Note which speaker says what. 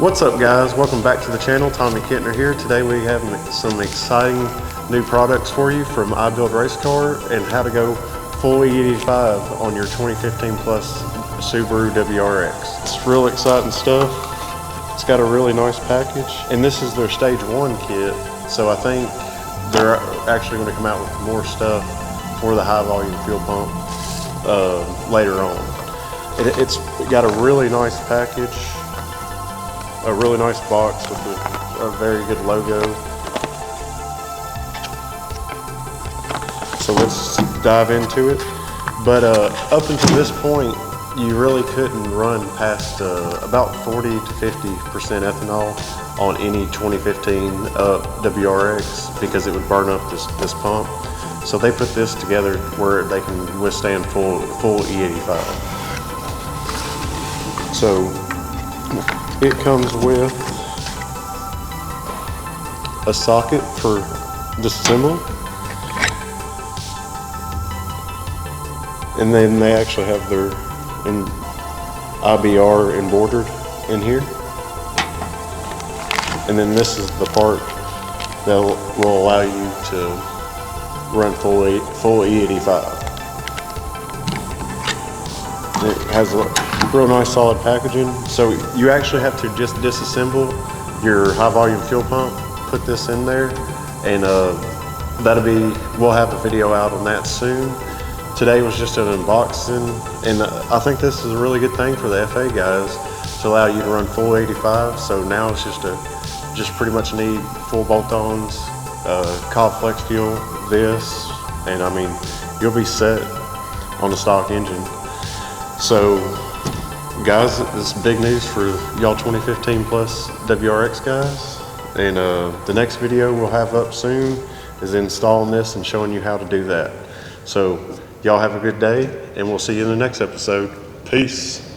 Speaker 1: What's up, guys? Welcome back to the channel. Tommy Kittner here. Today we have some exciting new products for you from I Build Race Car and how to go full E85 on your 2015 plus Subaru WRX. It's real exciting stuff. It's got a really nice package, and this is their stage 1 kit, so I think they're actually going to come out with more stuff for the high volume fuel pump later on. It's got a really nice package, a really nice box with a very good logo. So let's dive into it. But up until this point, you really couldn't run past about 40 to 50% ethanol on any 2015 WRX because it would burn up this pump. So they put this together where they can withstand full E85. So it comes with a socket for disassembly, and then they actually have their IBR embroidered in here. And then this is the part that will allow you to run full E85. It has a real nice solid packaging. So you actually have to just disassemble your high volume fuel pump, put this in there, and we'll have a video out on that soon. Today was just an unboxing, and I think this is a really good thing for the FA guys to allow you to run full 85. So now it's just pretty much need full bolt-ons, Cobb Flex Fuel, this, and I mean, you'll be set on the stock engine. So guys, this is big news for y'all 2015 plus WRX guys, and the next video we'll have up soon is installing this and showing you how to do that. So y'all have a good day, and we'll see you in the next episode. Peace.